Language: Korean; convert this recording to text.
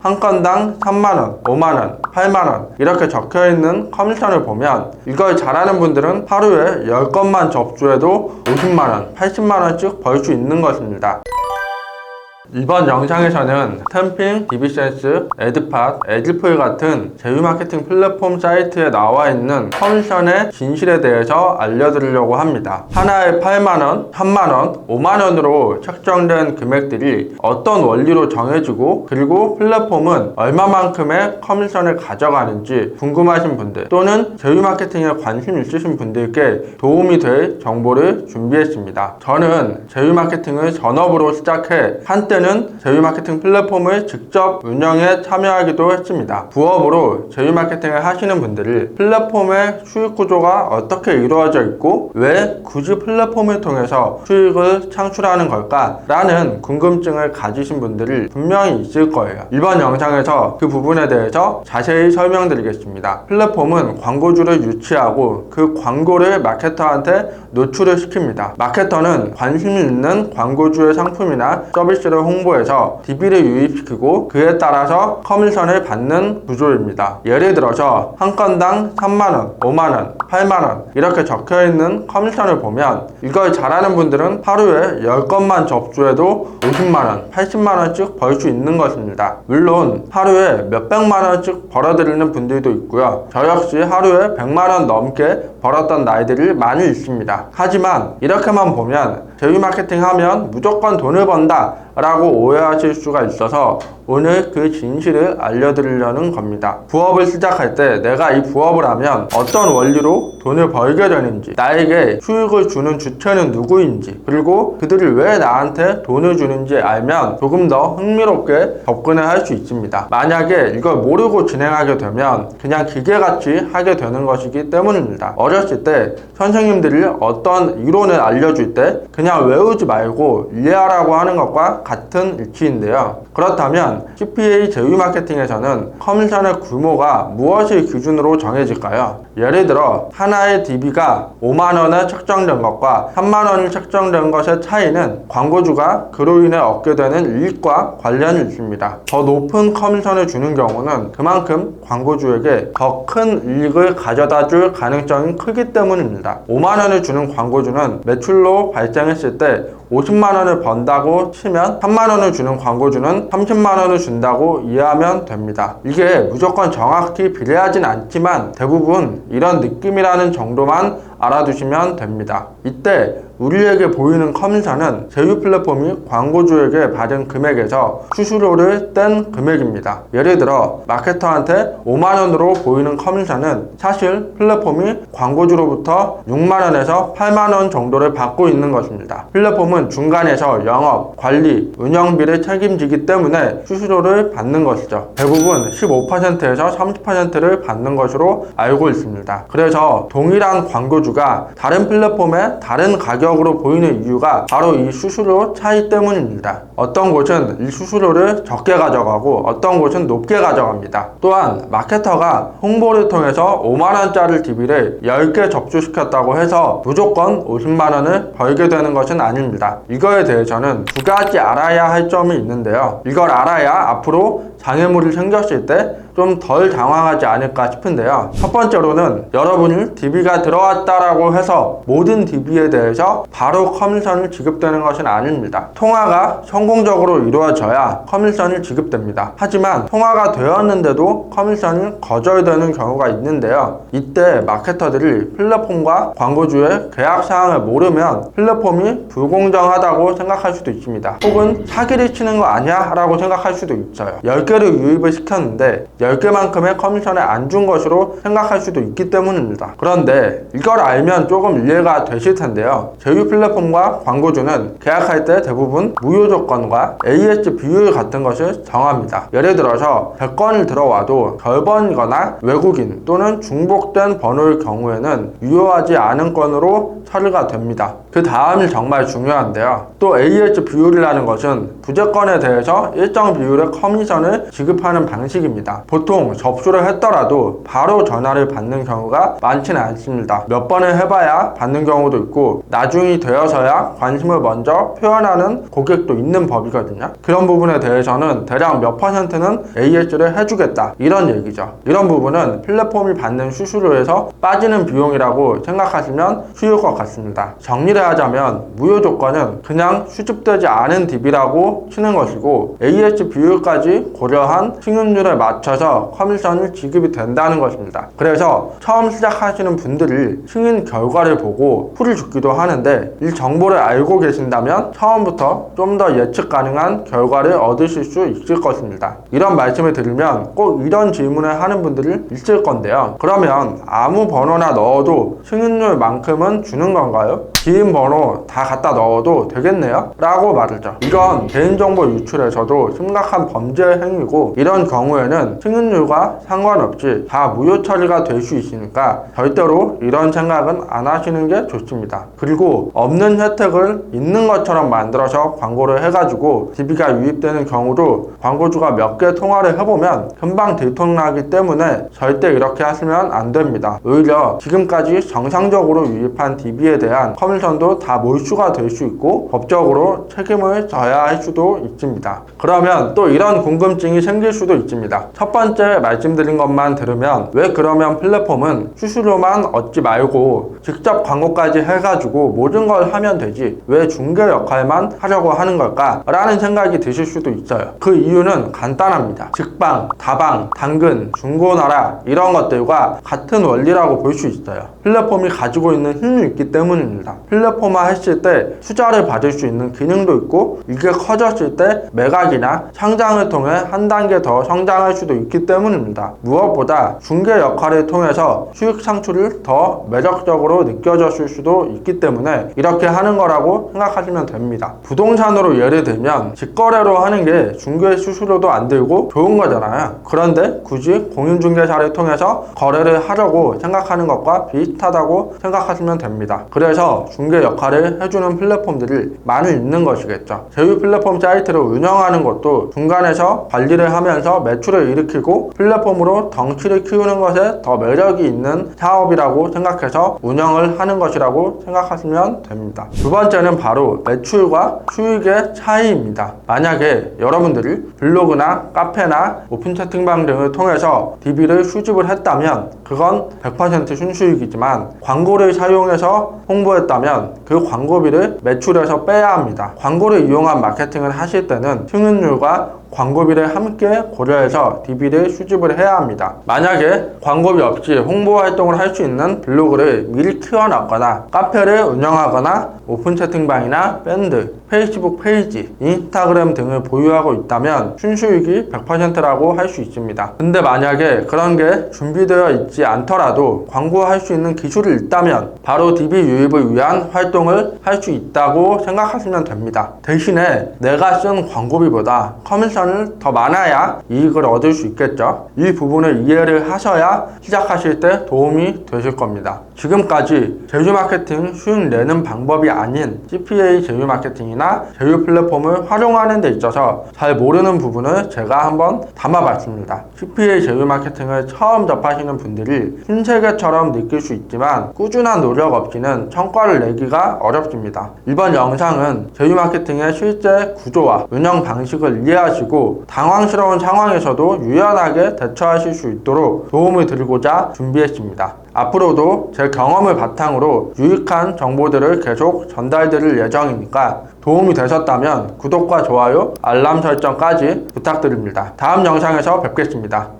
한 건당 3만원, 5만원, 8만원 이렇게 적혀있는 커미션을 보면 이걸 잘하는 분들은 하루에 10건만 접수해도 50만원, 80만원씩 벌 수 있는 것입니다. 이번 영상에서는 템핑, 디비센스, 에드팟, 에드풀 같은 제휴 마케팅 플랫폼 사이트에 나와 있는 커미션의 진실에 대해서 알려드리려고 합니다. 하나에 8만원, 3만원, 5만원으로 책정된 금액들이 어떤 원리로 정해지고 그리고 플랫폼은 얼마만큼의 커미션을 가져가는지 궁금하신 분들 또는 제휴 마케팅에 관심 있으신 분들께 도움이 될 정보를 준비했습니다. 저는 제휴 마케팅을 전업으로 시작해 한때는 제휴 마케팅 플랫폼을 직접 운영에 참여하기도 했습니다. 부업으로 제휴 마케팅을 하시는 분들이 플랫폼의 수익 구조가 어떻게 이루어져 있고 왜 굳이 플랫폼을 통해서 수익을 창출하는 걸까? 라는 궁금증을 가지신 분들이 분명히 있을 거예요. 이번 영상에서 그 부분에 대해서 자세히 설명드리겠습니다. 플랫폼은 광고주를 유치하고 그 광고를 마케터한테 노출을 시킵니다. 마케터는 관심 있는 광고주의 상품이나 서비스를 홍보해서 DB를 유입시키고 그에 따라서 커미션을 받는 구조입니다. 예를 들어서 한 건당 3만원, 5만원, 8만원 이렇게 적혀있는 커미션을 보면 이걸 잘하는 분들은 하루에 10건만 접수해도 50만원, 80만원씩 벌 수 있는 것입니다. 물론 하루에 몇백만원씩 벌어들이는 분들도 있고요. 저 역시 하루에 100만원 넘게 벌었던 날들이 많이 있습니다. 하지만 이렇게만 보면 제휴 마케팅 하면 무조건 돈을 번다 라고 오해하실 수가 있어서 오늘 그 진실을 알려드리려는 겁니다. 부업을 시작할 때 내가 이 부업을 하면 어떤 원리로 돈을 벌게 되는지, 나에게 수익을 주는 주체는 누구인지, 그리고 그들이 왜 나한테 돈을 주는지 알면 조금 더 흥미롭게 접근을 할 수 있습니다. 만약에 이걸 모르고 진행하게 되면 그냥 기계같이 하게 되는 것이기 때문입니다. 어렸을 때 선생님들이 어떤 이론을 알려줄 때 그냥 외우지 말고 이해하라고 하는 것과 같은 이치인데요. 그렇다면 CPA 제휴 마케팅에서는 커미션의 규모가 무엇을 기준으로 정해질까요? 예를 들어 하나의 DB가 5만원에 책정된 것과 3만원이 책정된 것의 차이는 광고주가 그로 인해 얻게 되는 이익과 관련이 있습니다. 더 높은 커미션을 주는 경우는 그만큼 광고주에게 더 큰 이익을 가져다 줄 가능성이 크기 때문입니다. 5만원을 주는 광고주는 매출로 발생했을 때 50만원을 번다고 치면 3만원을 주는 광고주는 30만원을 준다고 이해하면 됩니다. 이게 무조건 정확히 비례하진 않지만 대부분 이런 느낌이라는 정도만 알아두시면 됩니다. 이때 우리에게 보이는 커미션은 제휴 플랫폼이 광고주에게 받은 금액에서 수수료를 뗀 금액입니다. 예를 들어 마케터한테 5만원으로 보이는 커미션은 사실 플랫폼이 광고주로부터 6만원에서 8만원 정도를 받고 있는 것입니다. 플랫폼은 중간에서 영업, 관리, 운영비를 책임지기 때문에 수수료를 받는 것이죠. 대부분 15%에서 30%를 받는 것으로 알고 있습니다. 그래서 동일한 광고주가 다른 플랫폼에 다른 가격으로 보이는 이유가 바로 이 수수료 차이 때문입니다. 어떤 곳은 이 수수료를 적게 가져가고 어떤 곳은 높게 가져갑니다. 또한 마케터가 홍보를 통해서 5만원짜리 DB를 10개 접수시켰다고 해서 무조건 50만원을 벌게 되는 것은 아닙니다. 이거에 대해서는 두 가지 알아야 할 점이 있는데요. 이걸 알아야 앞으로 장애물이 생겼을 때 좀 덜 당황하지 않을까 싶은데요. 첫 번째로는 여러분이 DB가 들어왔다라고 해서 모든 DB에 대해서 바로 커미션이 지급되는 것은 아닙니다. 통화가 성공적으로 이루어져야 커미션이 지급됩니다. 하지만 통화가 되었는데도 커미션이 거절되는 경우가 있는데요. 이때 마케터들이 플랫폼과 광고주의 계약 사항을 모르면 플랫폼이 불공정하다고 생각할 수도 있습니다. 혹은 사기를 치는 거 아니야? 라고 생각할 수도 있어요. 10개를 유입을 시켰는데 10개만큼의 커미션을 안 준 것으로 생각할 수도 있기 때문입니다. 그런데 이걸 알면 조금 이해가 되실 텐데요. 제휴 플랫폼과 광고주는 계약할 때 대부분 무효 조건과 AS 비율 같은 것을 정합니다. 예를 들어서 100건이 들어와도 결번이거나 외국인 또는 중복된 번호의 경우에는 유효하지 않은 건으로 처리가 됩니다. 그 다음이 정말 중요한데요. 또 AS 비율이라는 것은 부재건에 대해서 일정 비율의 커미션을 전화를 지급하는 방식입니다. 보통 접수를 했더라도 바로 전화를 받는 경우가 많지는 않습니다. 몇 번을 해봐야 받는 경우도 있고 나중이 되어서야 관심을 먼저 표현하는 고객도 있는 법이거든요. 그런 부분에 대해서는 대략 몇 %는 AS를 해주겠다 이런 얘기죠. 이런 부분은 플랫폼이 받는 수수료에서 빠지는 비용이라고 생각하시면 쉬울 것 같습니다. 정리를 하자면 무효 조건은 그냥 수집되지 않은 DB라고 치는 것이고 AS 비율까지 고려한 승인율에 맞춰서 커미션이 지급이 된다는 것입니다. 그래서 처음 시작하시는 분들이 승인 결과를 보고 풀을 주기도 하는데 이 정보를 알고 계신다면 처음부터 좀 더 예측 가능한 결과를 얻으실 수 있을 것입니다. 이런 말씀을 드리면 꼭 이런 질문을 하는 분들이 있을 건데요. 그러면 아무 번호나 넣어도 승인율만큼은 주는 건가요? 지인 번호 다 갖다 넣어도 되겠네요? 라고 말하죠. 이건 개인정보 유출에서도 심각한 범죄 행위고 이런 경우에는 승인율과 상관없이 다 무효 처리가 될 수 있으니까 절대로 이런 생각은 안 하시는 게 좋습니다. 그리고 없는 혜택을 있는 것처럼 만들어서 광고를 해가지고 DB가 유입되는 경우도 광고주가 몇 개 통화를 해보면 금방 들통나기 때문에 절대 이렇게 하시면 안 됩니다. 오히려 지금까지 정상적으로 유입한 DB에 대한 커미션도 다 몰수가 될 수 있고 법적으로 책임을 져야 할 수도 있습니다. 그러면 또 이런 궁금증이 생길 수도 있습니다. 첫 번째 말씀드린 것만 들으면 왜 그러면 플랫폼은 수수료만 얻지 말고 직접 광고까지 해가지고 모든 걸 하면 되지 왜 중개 역할만 하려고 하는 걸까? 라는 생각이 드실 수도 있어요. 그 이유는 간단합니다. 직방, 다방, 당근, 중고나라 이런 것들과 같은 원리라고 볼 수 있어요. 플랫폼이 가지고 있는 힘이 있기 때문입니다. 플랫폼화 했을 때 투자를 받을 수 있는 기능도 있고 이게 커졌을 때 매각이나 상장을 통해 한 단계 더 성장할 수도 있기 때문입니다. 무엇보다 중개 역할을 통해서 수익 창출을 더 매력적으로 느껴졌을 수도 있기 때문에 이렇게 하는 거라고 생각하시면 됩니다. 부동산으로 예를 들면 직거래로 하는 게 중개 수수료도 안 들고 좋은 거잖아요. 그런데 굳이 공인중개사를 통해서 거래를 하려고 생각하는 것과 비슷하다고 생각하시면 됩니다. 그래서 중개 역할을 해주는 플랫폼들이 많이 있는 것이겠죠. 제휴 플랫폼 사이트를 운영하는 것도 중간에서 관리를 하면서 매출을 일으키고 플랫폼으로 덩치를 키우는 것에 더 매력이 있는 사업이라고 생각해서 운영을 하는 것이라고 생각하시면 됩니다. 두 번째는 바로 매출과 수익의 차이입니다. 만약에 여러분들이 블로그나 카페나 오픈 채팅방 등을 통해서 DB를 수집을 했다면 그건 100% 순수익이지만 광고를 사용해서 홍보했다면 그 광고비를 매출에서 빼야 합니다. 광고를 이용한 마케팅을 하실 때는 승인율과 광고비를 함께 고려해서 DB를 수집을 해야 합니다. 만약에 광고비 없이 홍보 활동을 할 수 있는 블로그를 미리 키워놨거나 카페를 운영하거나 오픈 채팅방이나 밴드, 페이스북 페이지, 인스타그램 등을 보유하고 있다면 순수익이 100%라고 할 수 있습니다. 근데 만약에 그런 게 준비되어 있지 않더라도 광고할 수 있는 기술이 있다면 바로 DB 유입을 위한 활동을 할 수 있다고 생각하시면 됩니다. 대신에 내가 쓴 광고비보다 커미션을 더 많아야 이익을 얻을 수 있겠죠. 이 부분을 이해를 하셔야 시작하실 때 도움이 되실 겁니다. 지금까지 제휴 마케팅 수익 내는 방법이 아닌 CPA 제휴 마케팅이나 제휴 플랫폼을 활용하는 데 있어서 잘 모르는 부분을 제가 한번 담아봤습니다. CPA 제휴 마케팅을 처음 접하시는 분들이 신세계처럼 느낄 수 있지만 꾸준한 노력 없이는 성과를 내기가 어렵습니다. 이번 영상은 제휴 마케팅의 실제 구조와 운영 방식을 이해하시고 당황스러운 상황에서도 유연하게 대처하실 수 있도록 도움을 드리고자 준비했습니다. 앞으로도 제 경험을 바탕으로 유익한 정보들을 계속 전달드릴 예정이니까 도움이 되셨다면 구독과 좋아요, 알람 설정까지 부탁드립니다. 다음 영상에서 뵙겠습니다.